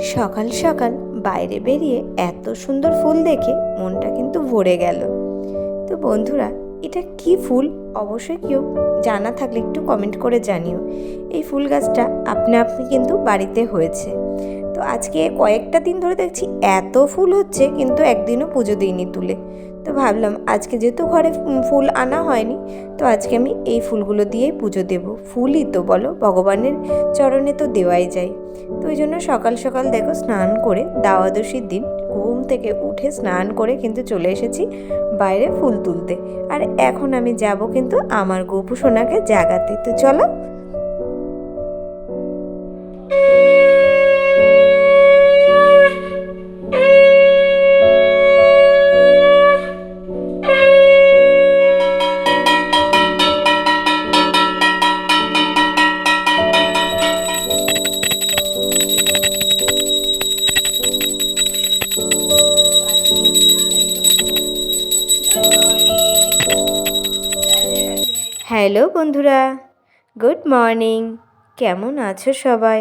সকাল সকাল বাইরে বেরিয়ে এত সুন্দর ফুল দেখে মনটা কিন্তু ভরে গেল। তো বন্ধুরা, এটা কি ফুল অবশ্যই কেউ জানা থাকলে একটু কমেন্ট করে জানিও। এই ফুল গাছটা আপনি কিন্তু বাড়িতে হয়েছে। তো আজকে কয়েকটা দিন ধরে দেখছি এত ফুল হচ্ছে, কিন্তু একদিনও পুজো দিইনি তুলে। তো ভাবলাম আজকে যেহেতু ঘরে ফুল আনা হয়নি, তো আজকে আমি এই ফুলগুলো দিয়েই পুজো দেব। ফুলই তো বলো, ভগবানের চরণে তো দেওয়াই যায়। তো ওই জন্য সকাল সকাল দেখো স্নান করে, দ্বাদশীর দিন ঘুম থেকে উঠে স্নান করে কিন্তু চলে এসেছি বাইরে ফুল তুলতে। আর এখন আমি যাব কিন্তু আমার গোপু সোনাকে জাগাতে। তো চলো। হ্যালো বন্ধুরা, গুড মর্নিং। কেমন আছো সবাই?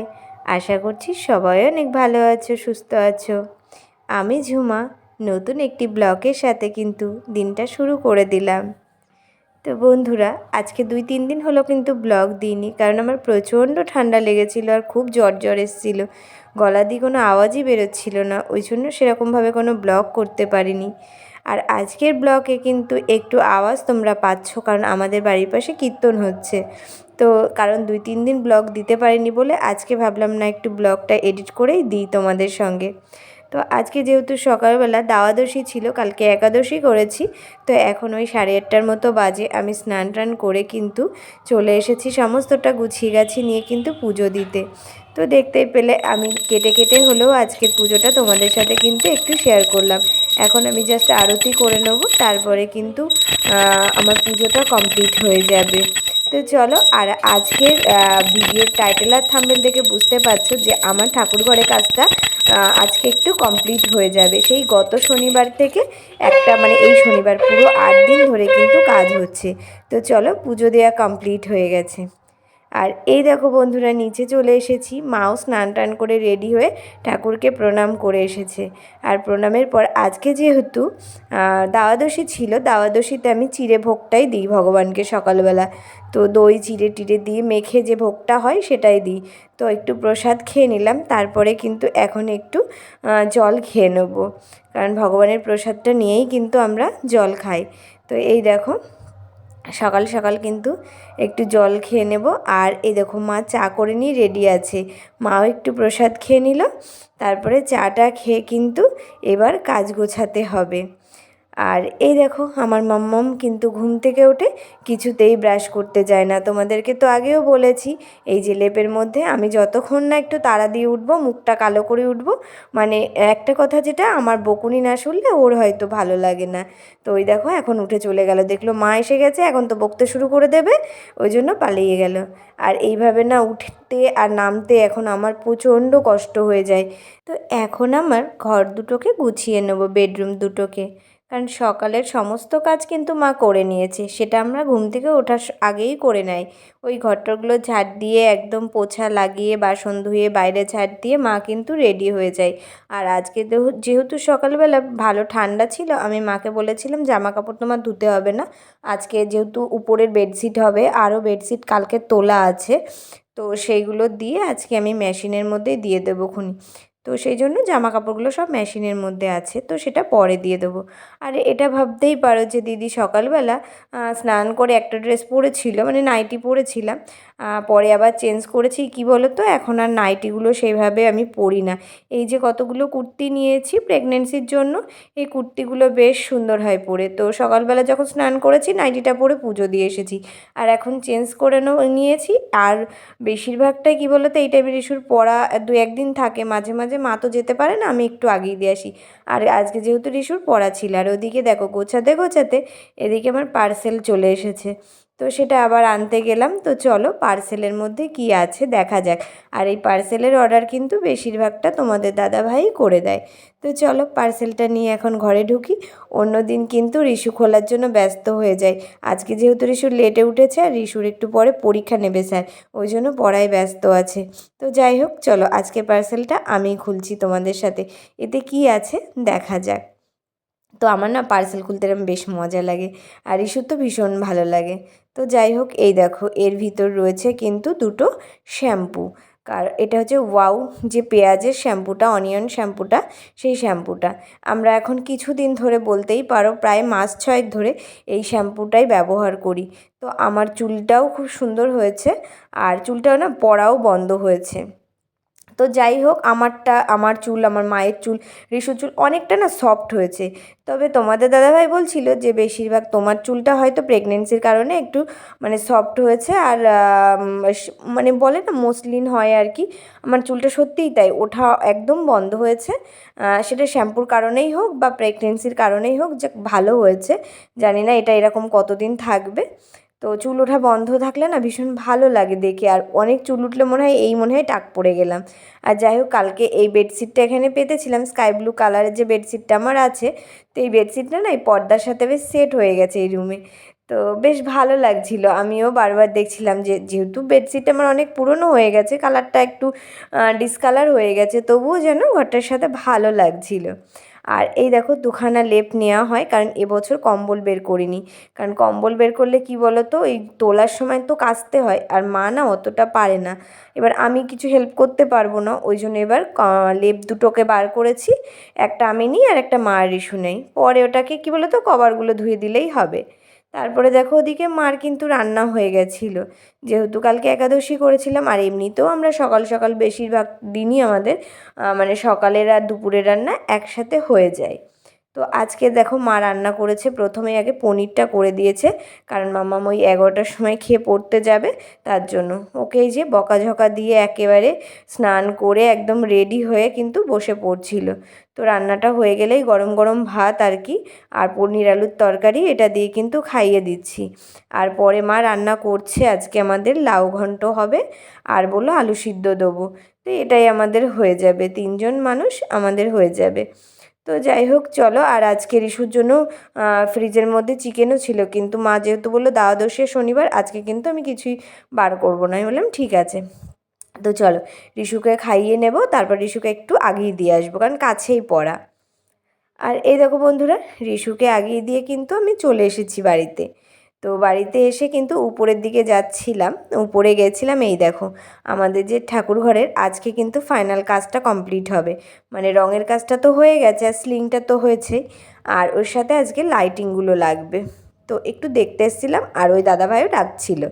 আশা করছি সবাই অনেক ভালো আছো, সুস্থ আছো। আমি ঝুমা নতুন একটি ব্লগের সাথে কিন্তু দিনটা শুরু করে দিলাম। তো বন্ধুরা, আজকে 2-3 দিন হলো কিন্তু ব্লগ দিইনি, কারণ আমার প্রচণ্ড ঠান্ডা লেগেছিলো আর খুব জ্বর এসেছিলো। গলা দিয়ে কোনো আওয়াজই বেরোচ্ছিল না, ওই জন্য সেরকমভাবে কোনো ব্লগ করতে পারিনি। আর আজকের ব্লগে কিন্তু একটু আওয়াজ তোমরা পাচ্ছ, কারণ আমাদের বাড়ির পাশে কীর্তন হচ্ছে। তো কারণ 2-3 দিন ব্লগ দিতে পারিনি বলে আজকে ভাবলাম না, একটু ব্লগটা এডিট করেই দিই তোমাদের সঙ্গে। তো আজকে যেহেতু সকালবেলা দ্বাদশী ছিল, কালকে একাদশী করেছি, তো এখন ওই 8:30টার মতো বাজে। আমি স্নান টান করে কিন্তু চলে এসেছি সমস্তটা গুছিয়ে গাছি নিয়ে কিন্তু পুজো দিতে। তো দেখতেই পেলে আমি কেটে কেটে হলেও আজকের পুজোটা তোমাদের সাথে কিন্তু একটু শেয়ার করলাম। এখন আমি জাস্ট আরতি করে নেব, তারপরে কিন্তু আমার পুজোটা কমপ্লিট হয়ে যাবে। তো চলো। আর আজকের ভিডিওর টাইটেল আর থাম্বনেল দেখে বুঝতে পারছো যে আমার ঠাকুর ঘরের কাজটা আজকে একটু কমপ্লিট হয়ে যাবে। সেই গত শনিবার থেকে একটা এই শনিবার পুরো 8 দিন ধরে কিন্তু কাজ হচ্ছে। তো চলো, পুজো দেওয়া কমপ্লিট হয়ে গেছে। আর এই দেখো বন্ধুরা, নিচে চলে এসেছি। মাও স্নান টান করে রেডি হয়ে ঠাকুরকে প্রণাম করে এসেছে। আর প্রণামের পর আজকে যেহেতু দ্বাদশী ছিল, দ্বাদশীতে আমি চিড়ে ভোগটাই দিই ভগবানকে সকালবেলা। তো দই চিড়ে টিড়ে দিয়ে মেখে যে ভোগটা হয় সেটাই দিই। তো একটু প্রসাদ খেয়ে নিলাম, তারপরে কিন্তু এখন একটু জল খেয়ে নেবো, কারণ ভগবানের প্রসাদটা নিয়েই কিন্তু আমরা জল খাই। তো এই দেখো, সকাল সকাল কিন্তু একটু জল খেয়ে নেব। আর এই দেখো, মা চা করে নিয়ে রেডি আছে। মাও একটু প্রসাদ খেয়ে নিল, তারপরে চাটা খেয়ে কিন্তু এবার কাজ গোছাতে হবে। আর এই দেখো, আমার মাম্মাম কিন্তু ঘুম থেকে উঠে কিছুতেই ব্রাশ করতে যায় না। তোমাদেরকে তো আগেও বলেছি, এই যে লেপের মধ্যে আমি যতক্ষণ না একটু তাড়া দিয়ে উঠবো, মুখটা কালো করে উঠবো, একটা কথা যেটা, আমার বকুনি না শুনলে ওর হয়তো ভালো লাগে না। তো ওই দেখো, এখন উঠে চলে গেল, দেখলো মা এসে গেছে, এখন তো বকতে শুরু করে দেবে, ওই জন্য পালিয়ে গেল। আর এইভাবে না উঠতে আর নামতে এখন আমার প্রচণ্ড কষ্ট হয়ে যায়। তো এখন আমার ঘর দুটোকে গুছিয়ে নেবো, বেডরুম দুটোকে, কারণ সকালের সমস্ত কাজ কিন্তু মা করে নিয়েছে, সেটা আমরা ঘুম থেকে ওঠার আগেই করে নেয়। ওই ঘরটাগুলো ঝাড় দিয়ে একদম পোছা লাগিয়ে বাসন ধুয়ে বাইরে ঝাড় দিয়ে মা কিন্তু রেডি হয়ে যায়। আর আজকে যেহেতু সকালবেলা ভালো ঠান্ডা ছিল, আমি মাকে বলেছিলাম জামা কাপড় তোমার ধুতে হবে না, আজকে যেহেতু উপরের বেডশিট হবে, আরও বেডশিট কালকে তোলা আছে, তো সেইগুলো দিয়ে আজকে আমি মেশিনের মধ্যে দিয়ে দেবো খুনি। তো সেই জন্য জামা কাপড়গুলো সব মেশিনের মধ্যে আছে, তো সেটা পরে দিয়ে দেবো। আর এটা ভাবতেই পারো যে দিদি সকালবেলা স্নান করে একটা ড্রেস পরেছিল, নাইটি পরেছিলাম, পরে আবার চেঞ্জ করেছি। কি বলো তো, এখন আর নাইটিগুলো সেইভাবে আমি পরি না। এই যে কতগুলো কুর্তি নিয়েছি প্রেগনেন্সির জন্য, এই কুর্তিগুলো বেশ সুন্দর হয় পরে। তো সকালবেলা যখন স্নান করেছি নাইটিটা পরে পুজো দিয়ে এসেছি, আর এখন চেঞ্জ করে নিয়েছি। আর বেশিরভাগটাই কী বলো তো, এই টাইপের ইস্যুর পরা 2-1 দিন থাকে, মাঝে মাঝে মা তো যেতে পারে না, আমি একটু আগেই দিয়ে আসি। আর আজকে যেহেতু রিসুর পড়া ছিল, আর ওদিকে দেখো গোছাতে গোছাতে এদিকে আমার পার্সেল চলে এসেছে। তো সেটা আবার আনতে গেলাম। তো চলো পার্সেলের মধ্যে কি আছে দেখা যাক। আর এই পার্সেলের অর্ডার কিন্তু বেশিরভাগটা তোমাদের দাদাভাই করে দেয়। তো চলো পার্সেলটা নিয়ে এখন ঘরে ঢুকি। অন্য দিন কিন্তু রিশু খোলার জন্য ব্যস্ত হয়ে যায়। আজকে যেহেতু রিশু লেটে উঠেছে আর রিশুর একটু পরে পরীক্ষা নেবে স্যার, ওই জন্য পড়ায় ব্যস্ত আছে। তো যাই হোক চলো আজকে পার্সেলটা আমি খুলছি তোমাদের সাথে। এতে কি আছে দেখা যাক। তো আমার না পার্সেল খুলতে এরকম বেশ মজা লাগে, আর ইস্যুর তো ভীষণ ভালো লাগে। তো যাই হোক এই দেখো এর ভিতর রয়েছে কিন্তু দুটো শ্যাম্পু। এটা হচ্ছে ওয়াও যে পেঁয়াজের শ্যাম্পুটা, অনিয়ন শ্যাম্পুটা, সেই শ্যাম্পুটা আমরা এখন কিছুদিন ধরে বলতেই পারো প্রায় মাস 6 ধরে এই শ্যাম্পুটাই ব্যবহার করি। তো আমার চুলটাও খুব সুন্দর হয়েছে, আর চুলটাও না পড়াও বন্ধ হয়েছে। তো যাই হোক আমার চুল, আমার মায়ের চুল, রিশুর চুল অনেকটা না সফট হয়েছে। তবে তোমাদের দাদাভাই বলছিল যে বেশিরভাগ তোমার চুলটা হয়তো প্রেগনেন্সির কারণে একটু মানে সফট হয়েছে, আর মানে বলে না মসলিন হয় আর কি। আমার চুলটা সত্যিই তাই, ওঠা একদম বন্ধ হয়েছে। সেটা শ্যাম্পুর কারণেই হোক বা প্রেগনেন্সির কারণেই হোক, যে ভালো হয়েছে। জানি না এটা এরকম কতদিন থাকবে। তো চুল ওঠা বন্ধ থাকলে না ভীষণ ভালো লাগে দেখে, আর অনেক চুল উঠলে মনে হয় টাক পড়ে গেলাম। আর যাই হোক কালকে এই বেডশিটটা এখানে পেতেছিলাম, স্কাই ব্লু কালারের যে বেডশিটটা আমার আছে। তো এই বেডশিটটা না এই পর্দার সাথে বেশ সেট হয়ে গেছে এই রুমে। তো বেশ ভালো লাগছিল। আমিও বারবার দেখছিলাম যে যেহেতু বেডশিটটা আমার অনেক পুরনো হয়ে গেছে, কালারটা একটু ডিসকালার হয়ে গেছে, তবুও যেন ঘরটার সাথে ভালো লাগছিল। আর এই দেখো দুখানা লেপ নেওয়া হয়, কারণ এবছর কম্বল বের করিনি। কারণ কম্বল বের করলে কি বলো তো, এই তোলার সময় তো কাচতে হয়, আর মা না অতটা পারে না। এবার আমি কিছু হেল্প করতে পারবো না, ওই জন্য এবার লেপ দুটোকে বার করেছি। একটা আমি নিই আর একটা মা আর রিশু নেই। পরে ওটাকে কি বলো তো কভারগুলো ধুয়ে দিলেই হবে। তারপরে দেখো ওদিকে মার কিন্তু রান্না হয়ে গেছিলো, যেহেতু কালকে একাদশী করেছিলাম। আর এমনিতেও আমরা সকাল সকাল বেশিরভাগ দিনই আমাদের মানে সকালের আর দুপুরের রান্না একসাথে হয়ে যায়। তো আজকে দেখো মা রান্না করেছে, প্রথমে আগে পনিরটা করে দিয়েছে, কারণ মাম্মাম ওই 11টার সময় খেয়ে পড়তে যাবে, তার জন্য ওকে এই যে বকাঝকা দিয়ে একেবারে স্নান করে একদম রেডি হয়ে কিন্তু বসে পড়ছিল। তো রান্নাটা হয়ে গেলেই গরম গরম ভাত আর কি, আর পনির আলুর তরকারি এটা দিয়ে কিন্তু খাইয়ে দিচ্ছি। আর পরে মা রান্না করছে আজকে আমাদের লাউ ঘন্ট হবে, আর বললো আলু সিদ্ধ দেবো। তো এটাই আমাদের হয়ে যাবে, 3জন মানুষ আমাদের হয়ে যাবে। তো যাই হোক চলো, আর আজকে রিশুর জন্য ফ্রিজের মধ্যে চিকেনও ছিল, কিন্তু মা যেহেতু বললো দ্বাদশী শনিবার, আজকে কিন্তু আমি কিছুই বার করবো না। আমি বললাম ঠিক আছে। তো চলো রিশুকে খাইয়ে নেব, তারপর রিশুকে একটু আগিয়ে দিয়ে আসবো, কারণ কাছেই পড়া। আর এই দেখো বন্ধুরা, রিশুকে আগিয়ে দিয়ে কিন্তু আমি চলে এসেছি বাড়িতে। তো বাড়িতে এসে কিন্তু উপরের দিকে যাচ্ছিলাম, উপরে গেছিলাম। এই দেখো আমাদের যে ঠাকুর ঘরের আজকে কিন্তু ফাইনাল কাজটা কমপ্লিট হবে, মানে রঙের কাজটা তো হয়ে গেছে আর সিলিংটা তো হয়েছেই, আর ওর সাথে আজকে লাইটিংগুলো লাগবে। তো একটু দেখতে এসেছিলাম, আর ওই দাদাভাইও ডাকছিল।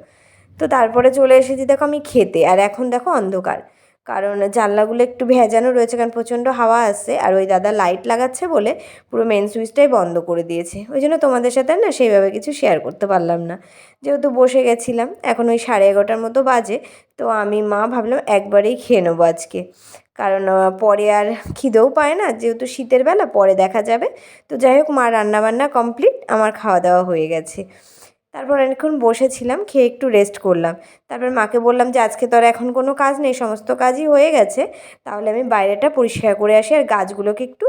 তো তারপরে চলে এসেছি দেখো আমি খেতে, আর এখন দেখো অন্ধকার, কারণ জানলাগুলো একটু ভেজানো রয়েছে, কারণ প্রচণ্ড হাওয়া আসছে। আর ওই দাদা লাইট লাগাচ্ছে বলে পুরো মেন সুইচটাই বন্ধ করে দিয়েছে, ওই জন্য তোমাদের সাথে না সেইভাবে কিছু শেয়ার করতে পারলাম না। যেহেতু বসে গেছিলাম, এখন ওই 11:30 মতো বাজে। তো আমি মা ভাবলাম একবারেই খেয়ে নেবো আজকে, কারণ পরে আর খিদেও পায় না, যেহেতু শীতের বেলা, পরে দেখা যাবে। তো যাই হোক মা রান্নাবান্না কমপ্লিট, আমার খাওয়া দাওয়া হয়ে গেছে। তারপর অনেকক্ষণ বসেছিলাম, খেয়ে একটু রেস্ট করলাম। তারপর মাকে বললাম যে আজকে তো আর এখন কোনো কাজ নেই, সমস্ত কাজই হয়ে গেছে, তাহলে আমি বাইরেটা পরিষ্কার করে আসি আর গাছগুলোকে একটু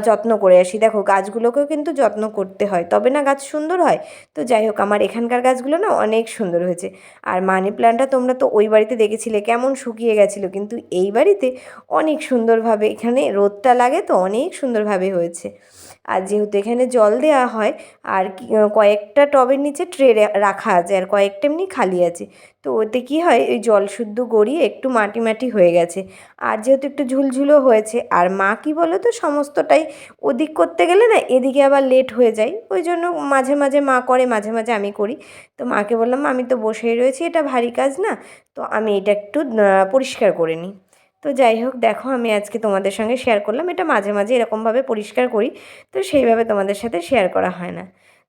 যত্ন করে আসি। দেখো গাছগুলোকেও কিন্তু যত্ন করতে হয়, তবে না গাছ সুন্দর হয়। তো যাই হোক আমার এখানকার গাছগুলো না অনেক সুন্দর হয়েছে। আর মানি প্ল্যান্টটা তোমরা তো ওই বাড়িতে দেখেছিলে কেমন শুকিয়ে গেছিলো, কিন্তু এই বাড়িতে অনেক সুন্দরভাবে, এখানে রোদটা লাগে তো অনেক সুন্দরভাবে হয়েছে। আর যেহেতু এখানে জল দেওয়া হয়, আর কয়েকটা টবের নিচে ট্রে রাখা আছে, আর কয়েকটা এমনি খালি আছে। তো ওতে কী হয়, ওই জল শুদ্ধ গড়িয়ে একটু মাটি মাটি হয়ে গেছে। আর যেহেতু একটু ঝুলঝুলো হয়েছে, আর মা কী বলো তো সমস্তটাই ওদিক করতে গেলে না এদিকে আবার লেট হয়ে যায়, ওই জন্য মাঝে মাঝে মা করে, মাঝে মাঝে আমি করি। তো মাকে বললাম আমি তো বসেই রয়েছি, এটা ভারী কাজ না, তো আমি এটা একটু পরিষ্কার করে নিই। তো যাই হোক দেখো আমি আজকে তোমাদের সঙ্গে শেয়ার করলাম, এটা মাঝে মাঝে এরকমভাবে পরিষ্কার করি, তো সেইভাবে তোমাদের সাথে শেয়ার করা হয় না।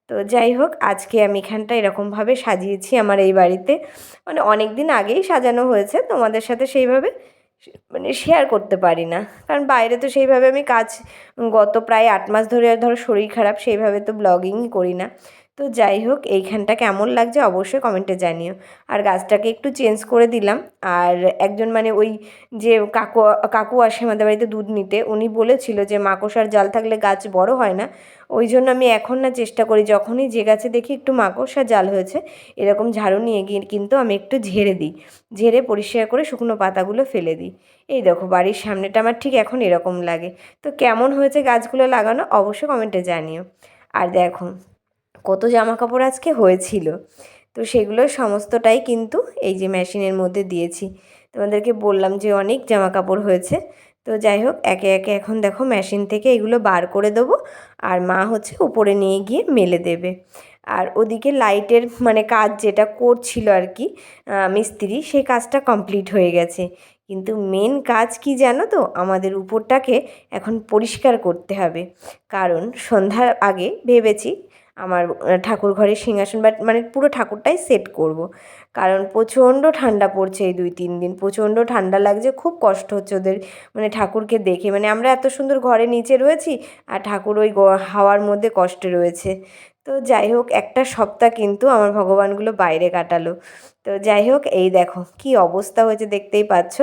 তো যাই হোক আজকে আমি এখানটা এরকমভাবে সাজিয়েছি আমার এই বাড়িতে, মানে অনেক দিন আগেই সাজানো হয়েছে, তোমাদের সাথে সেইভাবে মানে শেয়ার করতে পারি না, কারণ বাইরে তো সেইভাবে আমি কাজ, গত প্রায় 8 মাস ধরে ধরো শরীর খারাপ, সেইভাবে তো ব্লগিংই করি না। তো যাই হোক, এইখানটা কেমন লাগছে অবশ্যই কমেন্টে জানিও। আর গাছটাকে একটু চেঞ্জ করে দিলাম। আর একজন মানে ওই যে কাকু কাকু আসে আমাদের বাড়িতে দুধ নিতে, উনি বলেছিল যে মাকড়সার জাল থাকলে গাছ বড় হয় না। ওই জন্য আমি এখন না চেষ্টা করি, যখনই যে গাছে দেখি একটু মাকড়সার জাল হয়েছে এরকম ঝাড়ু নিয়ে গিয়ে কিন্তু আমি একটু ঝেড়ে দিই, ঝেড়ে পরিষ্কার করে শুকনো পাতাগুলো ফেলে দিই। এই দেখো বাড়ির সামনেটা আমার ঠিক এখন এরকম লাগে। তো কেমন হয়েছে গাছগুলো লাগানো অবশ্যই কমেন্টে জানিও। আর দেখো কত জামা কাপড় আজকে হয়েছিল, তো সেগুলো সমস্তটাই কিন্তু এই যে মেশিনের মধ্যে দিয়েছি। তোমাদেরকে বললাম যে অনেক জামা কাপড় হয়েছে। তো যাই হোক, একে একে এখন দেখো মেশিন থেকে এগুলো বার করে দেবো, আর মা হচ্ছে উপরে নিয়ে গিয়ে মেলে দেবে। আর ওদিকে লাইটের মানে কাজ যেটা করছিল আর কি মিস্ত্রি, সেই কাজটা কমপ্লিট হয়ে গেছে। কিন্তু মেন কাজ কি জানো তো, আমাদের উপরটাকে এখন পরিষ্কার করতে হবে। কারণ সন্ধ্যার আগে ভেবেছি আমার ঠাকুর ঘরের সিংহাসন বা মানে পুরো ঠাকুরটাই সেট করব। কারণ প্রচণ্ড ঠান্ডা পড়ছে এই 2-3 দিন, প্রচণ্ড ঠান্ডা লাগছে, খুব কষ্ট হচ্ছে ওদের মানে ঠাকুরকে দেখে। মানে আমরা এত সুন্দর ঘরে নিচে রয়েছি আর ঠাকুর ওই হাওয়ার মধ্যে কষ্টে রয়েছে। তো যাই হোক, একটা সপ্তাহ কিন্তু আমার ভগবানগুলো বাইরে কাটালো। তো যাই হোক, এই দেখো কি অবস্থা হয়েছে দেখতেই পাচ্ছ,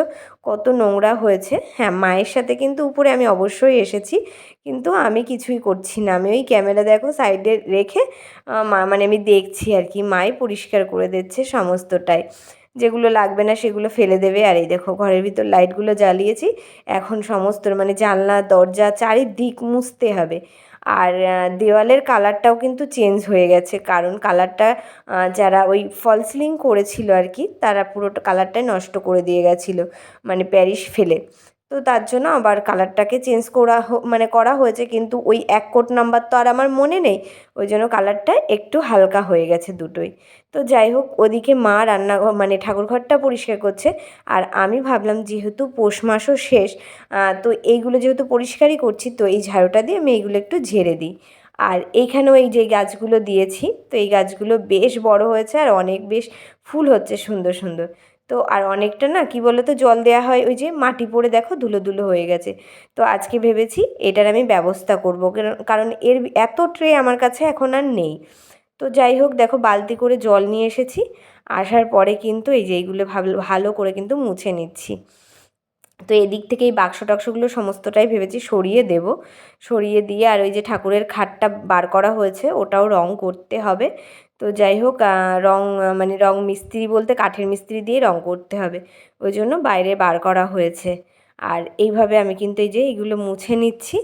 কত নোংরা হয়েছে। হ্যাঁ, মায়ের সাথে কিন্তু উপরে আমি অবশ্যই এসেছি, কিন্তু আমি কিছুই করছি না। আমি ওই ক্যামেরা দেখো সাইডে রেখে মানে আমি দেখছি আর কি, মাই পরিষ্কার করে দিচ্ছে সমস্তটাই। যেগুলো লাগবে না সেগুলো ফেলে দেবে। আর এই দেখো ঘরের ভিতর লাইটগুলো জ্বালিয়েছি, এখন সমস্ত মানে জানলা দরজা চারিদিক মুছতে হবে। আর দেওয়ালের কালারটাও কিন্তু চেঞ্জ হয়ে গেছে, কারণ কালারটা যারা ওই ফল সিলিং করেছিল আর কি, তারা পুরোটা কালারটাই নষ্ট করে দিয়ে গেছিলো মানে প্যারিস ফেলে। তো তার জন্য আবার কালারটাকে চেঞ্জ মানে করা হয়েছে, কিন্তু ওই 1 কোট নাম্বার তো আর আমার মনে নেই, ওই জন্য কালারটা একটু হালকা হয়ে গেছে দুটোই। তো যাই হোক, ওদিকে মা রান্নাঘর মানে ঠাকুরঘরটা পরিষ্কার করছে, আর আমি ভাবলাম যেহেতু পৌষ মাসও শেষ, তো এইগুলো যেহেতু পরিষ্কারই করছি, তো এই ঝাড়ুটা দিয়ে আমি এইগুলো একটু ঝেড়ে দিই। আর এইখানেও এই যে গাছগুলো দিয়েছি, তো এই গাছগুলো বেশ বড় হয়েছে আর অনেক বেশ ফুল হচ্ছে সুন্দর সুন্দর। তো আর অনেকটা না কি বলো তো, জল দেওয়া হয় ওই যে মাটি পড়ে দেখো ধুলো ধুলো হয়ে গেছে। তো আজকে ভেবেছি এটার আমি ব্যবস্থা করব, কারণ এর এত ট্রে আমার কাছে এখন আর নেই। তো যাই হোক, দেখো বালতি করে জল নিয়ে এসেছি, আসার পরে কিন্তু এই যে এইগুলো ভালো করে কিন্তু মুছে নিচ্ছি। তো এদিক থেকে এই বাক্স টাক্সগুলো সমস্তটাই ভেবেছি সরিয়ে দেব, সরিয়ে দিয়ে আর ওই যে ঠাকুরের খাটটা বার করা হয়েছে ওটাও রং করতে হবে। তো যাই হোক, রং মানে রং মিস্ত্রি বলতে কাঠের মিস্ত্রি দিয়ে রং করতে হবে, ওই জন্য বাইরে বার করা হয়েছে। আর এইভাবে আমি কিন্তু এই যে এইগুলো মুছে নিচ্ছি।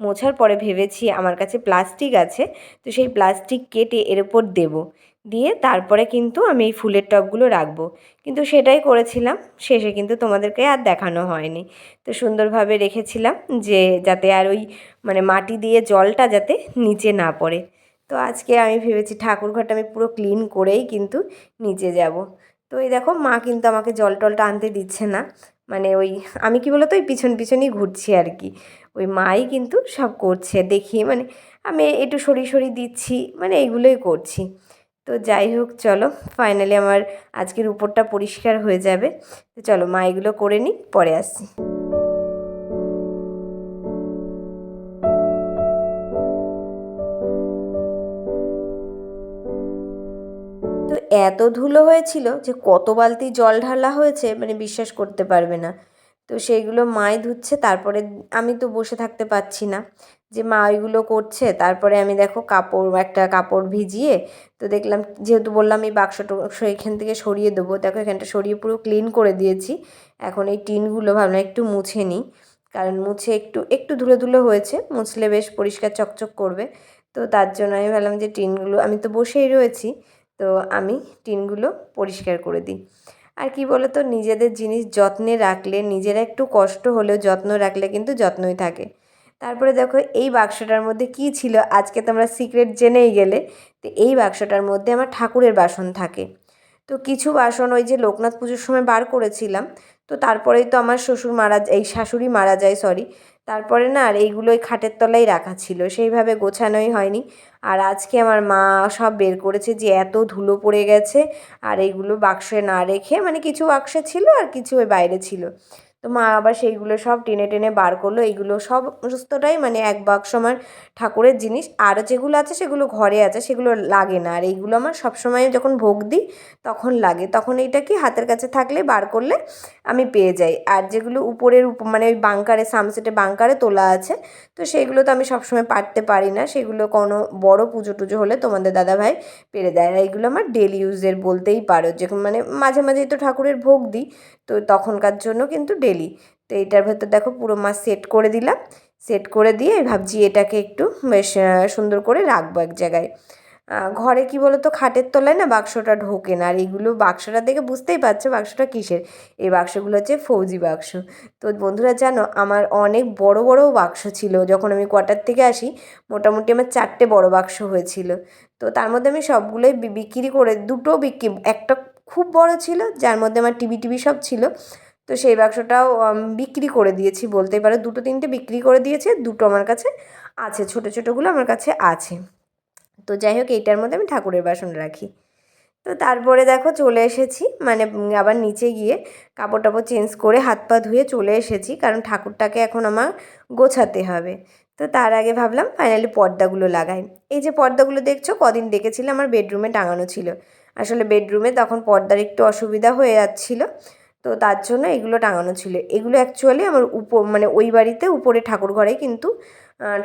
মোছার পরে ভেবেছি আমার কাছে প্লাস্টিক আছে, তো সেই প্লাস্টিক কেটে এর উপর দেবো, দিয়ে তারপরে কিন্তু আমি এই ফুলের টবগুলো রাখবো। কিন্তু সেটাই করেছিলাম, শেষে কিন্তু তোমাদেরকে আর দেখানো হয়নি। তো সুন্দরভাবে রেখেছিলাম যে যাতে আর ওই মানে মাটি দিয়ে জলটা যাতে নিচে না পড়ে। তো আজকে আমি ভেবেছি ঠাকুর ঘরটা আমি পুরো ক্লিন করেই কিন্তু নিচে যাব। তো এই দেখো মা কিন্তু আমাকে জল টলটা আনতে দিচ্ছে না, মানে ওই আমি কি বলতো ওই পিছন পিছনই ঘুরছি আর কি, ওই মাই কিন্তু সব করছে দেখি, মানে আমি একটু সরিয়ে সরিয়ে দিচ্ছি, মানে এইগুলোই করছি। তো যাই হোক চলো, ফাইনালি আমার আজকের উপরটা পরিষ্কার হয়ে যাবে। তো চলো মা এগুলো করে নিই, পরে আসছি। তো এত ধুলো হয়েছিল যে কত বালতি জল ঢালা হয়েছে মানে বিশ্বাস করতে পারবে না। তো সেইগুলো মাই ধুচ্ছে, তারপরে আমি তো বসে থাকতে পারছি না, যে মা ওইগুলো করছে। তারপরে আমি দেখো একটা কাপড় ভিজিয়ে, তো দেখলাম যেহেতু বললাম এই বাক্স টাক্স এখান থেকে সরিয়ে দেবো, দেখো এখানটা সরিয়ে পুরো ক্লিন করে দিয়েছি। এখন এই টিনগুলো ভাবলাম একটু মুছে নিই, কারণ মুছে একটু একটু ধুলো ধুলো হয়েছে, মুছলে বেশ পরিষ্কার চকচক করবে। তো তার জন্য আমি ভাবলাম যে টিনগুলো, আমি তো বসেই রয়েছি, তো আমি টিনগুলো পরিষ্কার করে দিই। আর কি বলো তো, নিজেদের জিনিস যত্নে রাখলে, নিজেরা একটু কষ্ট হলেও যত্ন রাখলে কিন্তু যত্নই থাকে। তারপরে দেখো এই বাক্সটার মধ্যে কি ছিল, আজকে তোমরা সিক্রেট জেনেই গেলে। তো এই বাক্সটার মধ্যে আমার ঠাকুরের বাসন থাকে। তো কিছু বাসন ওই যে লোকনাথ পুজোর সময় বার করেছিলাম, তো তারপরেই তো আমার এই শাশুড়ি মারা যায়, সরি। তারপরে না আর এইগুলো ওই খাটের তলায় রাখা ছিল, সেইভাবে গোছানোই হয়নি। আর আজকে আমার মা সব বের করেছে, যে এত ধুলো পড়ে গেছে, আর এইগুলো বাক্সে না রেখে, মানে কিছু বাক্সে ছিল আর কিছু ওই বাইরে ছিল, তো মা আবার সেইগুলো সব টেনে টেনে বার করলো। এইগুলো সমস্তটাই মানে এক বাক্স আমার ঠাকুরের জিনিস। আরও যেগুলো আছে সেগুলো ঘরে আছে, সেগুলো লাগে না। আর এইগুলো আমার সবসময় যখন ভোগ দিই তখন লাগে, তখন এইটা কি হাতের কাছে থাকলে বার করলে আমি পেয়ে যাই। আর যেগুলো উপরের মানে ওই বাঙ্কারে, সামসেটে বাঙ্কারে তোলা আছে, তো সেইগুলো তো আমি সবসময় পারতে পারি না, সেগুলো কোনো বড় পুজো টুজো হলে তোমাদের দাদাভাই পেরে দেয়। আর এইগুলো আমার ডেলি ইউজের বলতেই পারো, যে মানে মাঝে মাঝেই তো ঠাকুরের ভোগ দিই, তো তখনকার জন্য কিন্তু ডেলি। তো এইটার ভেতর দেখো পুরো মা সেট করে দিলাম। সেট করে দিয়ে ভাবছি এটাকে একটু বেশ সুন্দর করে রাখবো এক জায়গায়। ঘরে কি বলো তো, খাটের তলায় না বাক্সটা ঢোকে না। আর এইগুলো বাক্সটা দেখে বুঝতেই পারছো বাক্সটা কিসের। এই বাক্সগুলো হচ্ছে ফৌজি বাক্স। তো বন্ধুরা জানো, আমার অনেক বড় বড় বাক্স ছিল যখন আমি কোয়ার্টার থেকে আসি। মোটামুটি আমার 4টে বড় বাক্স হয়েছিল। তো তার মধ্যে আমি সবগুলোই বিক্রি করে, দুটো বিক্রি, একটা খুব বড় ছিল যার মধ্যে আমার টিভি সব ছিল, তো সেই বাক্সটাও বিক্রি করে দিয়েছি বলতেই পারো। 2-3টে বিক্রি করে দিয়েছে, 2টো আমার কাছে আছে, ছোটো ছোটোগুলো আমার কাছে আছে। তো যাই হোক, এইটার মধ্যে আমি ঠাকুরের বাসন রাখি। তো তারপরে দেখো চলে এসেছি, মানে আবার নিচে গিয়ে কাপড় টাপড় চেঞ্জ করে হাত পা ধুয়ে চলে এসেছি, কারণ ঠাকুরটাকে এখন আমার গোছাতে হবে। তো তার আগে ভাবলাম ফাইনালি পর্দাগুলো লাগাই। এই যে পর্দাগুলো দেখছো, কদিন দেখেছিলাম আমার বেডরুমে টাঙানো ছিল। আসলে বেডরুমে তখন পর্দার একটু অসুবিধা হয়ে যাচ্ছিলো, তো তার জন্য এগুলো টাঙানো ছিল। এগুলো অ্যাকচুয়ালি আমার মানে ওই বাড়িতে উপরে ঠাকুর ঘরে কিন্তু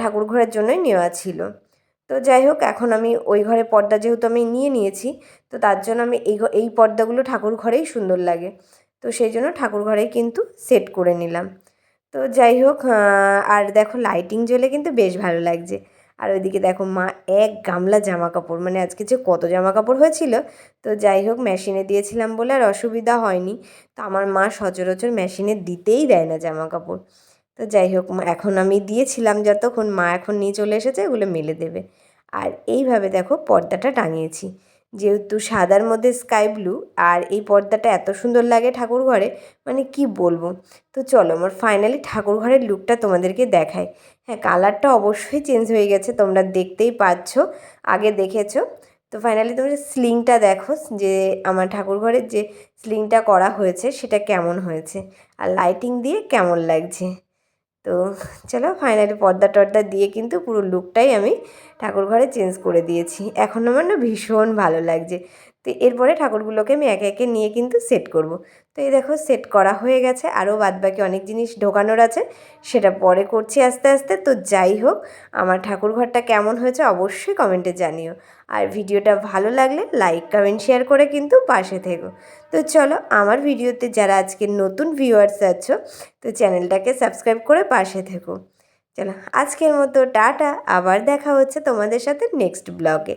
ঠাকুর ঘরের জন্যই নেওয়া ছিল। তো যাই হোক, এখন আমি ওই ঘরে পর্দা যেহেতু আমি নিয়ে নিয়েছি, তো তার জন্য আমি এই পর্দাগুলো ঠাকুর ঘরেই সুন্দর লাগে, তো সেই জন্য ঠাকুর ঘরেই কিন্তু সেট করে নিলাম। তো যাই হোক, আর দেখো লাইটিং জ্বলে কিন্তু বেশ ভালো লাগছে। আর ওইদিকে দেখো মা এক গামলা জামা কাপড়, মানে আজকে যে কত জামা কাপড় হয়েছিল। তো যাই হোক, মেশিনে দিয়েছিলাম বলে আর অসুবিধা হয়নি। তো আমার মা সচরাচর মেশিনে দিতেই দেয় না জামা কাপড়। তো যাই হোক, এখন আমি দিয়েছিলাম যতক্ষণ, মা এখন নিয়ে চলে এসেছে এগুলো মেলে দেবে। আর এইভাবে দেখো পর্দাটা টাঙিয়েছি, যেহেতু সাদার মধ্যে স্কাই ব্লু, আর এই পর্দাটা এত সুন্দর লাগে ঠাকুর ঘরে, মানে কি বলবো। তো চলো আমার ফাইনালি ঠাকুর ঘরের লুকটা তোমাদেরকে দেখাই। হ্যাঁ, কালারটা অবশ্যই চেঞ্জ হয়ে গেছে, তোমরা দেখতেই পাচ্ছ, আগে দেখেছো। তো ফাইনালি তোমরা সিলিংটা দেখো, যে আমার ঠাকুর ঘরের যে সিলিংটা করা হয়েছে সেটা কেমন হয়েছে, আর লাইটিং দিয়ে কেমন লাগছে। তো চলো ফাইনালি পর্দা টর্দা দিয়ে কিন্তু পুরো লুকটাই আমি ঠাকুর ঘরে চেঞ্জ করে দিয়েছি। এখন আমার না ভীষণ ভালো লাগছে। তো এরপরে ঠাকুরগুলোকে আমি একে একে নিয়ে কিন্তু সেট করব। তো এই দেখো সেট করা হয়ে গেছে, আরও বাদবাকি অনেক জিনিস ঢোকানোর আছে, সেটা পরে করছি আস্তে আস্তে। তো যাই হোক, আমার ঠাকুর ঘরটা কেমন হয়েছে অবশ্যই কমেন্টে জানিও। আর ভিডিওটা ভালো লাগলে লাইক কমেন্ট শেয়ার করে কিন্তু পাশে থেকো। তো চলো, আমার ভিডিওতে যারা আজকে নতুন ভিউয়ার্স আছো, তো চ্যানেলটাকে সাবস্ক্রাইব করে পাশে থেকো। চলো আজকের মতো টাটা, আবার দেখা হচ্ছে তোমাদের সাথে নেক্সট ব্লগে।